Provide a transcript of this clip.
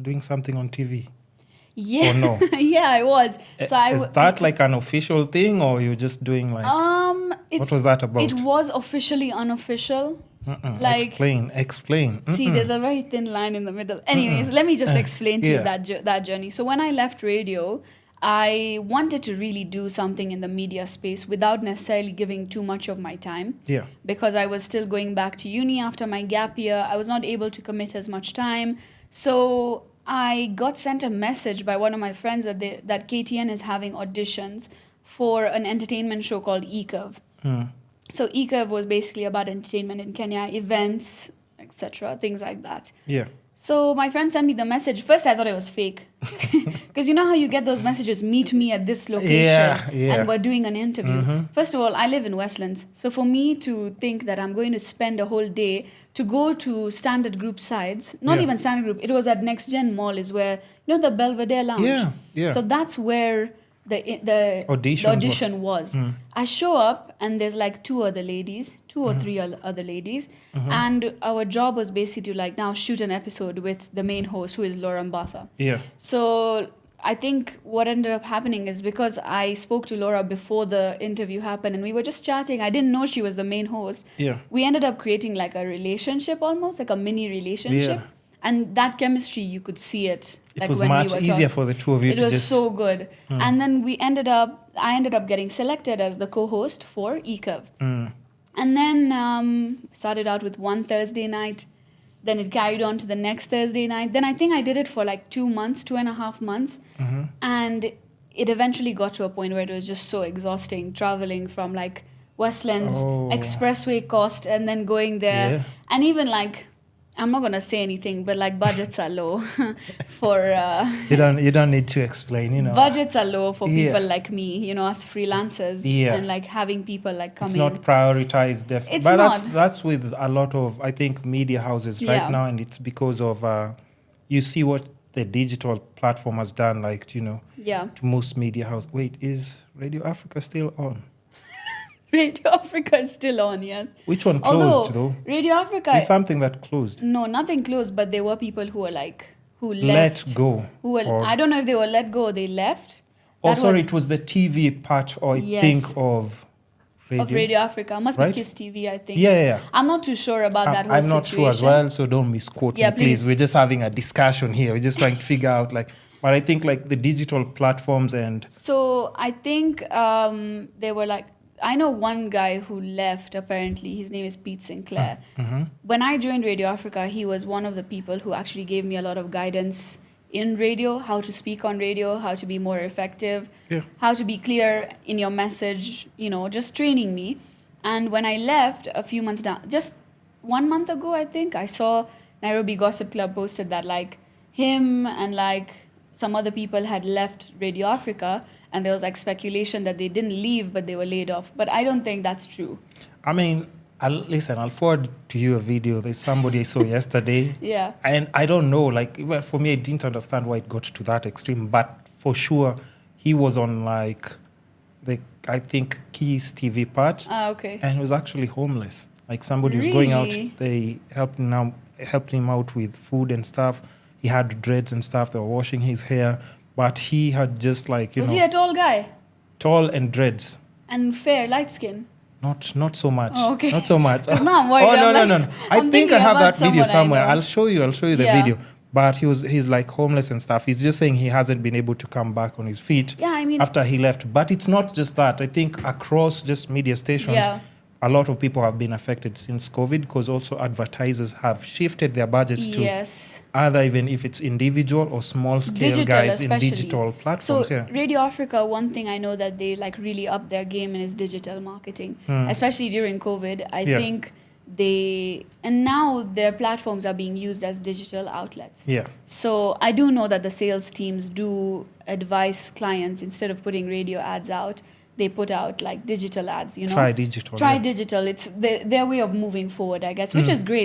doing something on TV? Yeah. Or no? Yeah, I was. So Is that like an official thing, or you're just doing like? What was that about? It was officially unofficial. Like, explain. see, there's a very thin line in the middle. Anyways, let me just explain to you that journey. So when I left radio, I wanted to really do something in the media space without necessarily giving too much of my time. Yeah. Because I was still going back to uni after my gap year. I was not able to commit as much time. So I got sent a message by one of my friends that KTN is having auditions for an entertainment show called E-Curve. So E-Curve was basically about entertainment in Kenya, events, etc., things like that. Yeah. So my friend sent me the message. First, I thought it was fake. Because you know how you get those messages, meet me at this location, and we're doing an interview. First of all, I live in Westlands. So for me to think that I'm going to spend a whole day to go to Standard Group sides, not even Standard Group, it was at Next Gen Mall, is where, you know, the Belvedere Lounge. Yeah. So that's where the audition was. I show up and there's like two or three other ladies, and our job was basically to like now shoot an episode with the main host, who is Laura Mbatha. Yeah. So I think what ended up happening is, because I spoke to Laura before the interview happened and we were just chatting, I didn't know she was the main host. Yeah. We ended up creating like a relationship, almost like a mini relationship. Yeah. And that chemistry, you could see it. It was much easier for the two of you to just... It was so good. And then I ended up getting selected as the co-host for E-Curve. And then started out with one Thursday night. Then it carried on to the next Thursday night. Then I think I did it for like 2.5 months. And it eventually got to a point where it was just so exhausting, traveling from like Westlands, expressway cost, and then going there. Yeah. And even like... I'm not gonna say anything, but like budgets are low for. You don't need to explain, you know. Budgets are low for people like me, you know, as freelancers, and like having people like come in. It's not prioritized, definitely. It's but not. That's with a lot of, I think, media houses right now, and it's because of you see what the digital platform has done, like, you know, to most media houses. Wait, is Radio Africa still on? Radio Africa is still on, yes. Which one closed, though? Radio Africa... There's something that closed. No, nothing closed, but there were people who were like... who left. Let go. I don't know if they were let go or they left. It was the TV part, or I think of radio. Of Radio Africa. Must be Kiss TV, I think. Yeah. I'm not too sure about that whole I'm not situation. sure as well, so don't misquote me, please. We're just having a discussion here. We're just trying to figure out, like... But I think, like, the digital platforms and... So, I think they were like... I know one guy who left, apparently. His name is Pete Sinclair. When I joined Radio Africa, he was one of the people who actually gave me a lot of guidance in radio, how to speak on radio, how to be more effective, how to be clear in your message, you know, just training me. And when I left a few months down, just 1 month ago, I think, I saw Nairobi Gossip Club posted that, like, him and, like, some other people had left Radio Africa, and there was like speculation that they didn't leave, but they were laid off. But I don't think that's true. I mean, I'll forward to you a video. There's somebody I saw yesterday. Yeah. And I don't know, like, well, for me, I didn't understand why it got to that extreme. But for sure, he was on like I think Kiss TV part. Okay. And he was actually homeless. Like somebody was going out. They helped him out with food and stuff. He had dreads and stuff. They were washing his hair. But he had just like, Was he a tall guy? Tall and dreads. And fair, light skin? Not so much. Oh, okay. Not so much. Because now I'm worried. No. I think I have that video somewhere. I'll show you the video. But he's like homeless and stuff. He's just saying he hasn't been able to come back on his feet after he left. But it's not just that. I think across just media stations, a lot of people have been affected since COVID, because also advertisers have shifted their budgets to either, even if it's individual or small scale guys in digital platforms. So Radio Africa, one thing I know that they like really up their game in is digital marketing, especially during COVID. I think and now their platforms are being used as digital outlets. Yeah. So I do know that the sales teams do advise clients, instead of putting radio ads out, they put out like digital ads, you know. Try digital. It's their way of moving forward, I guess, which is great.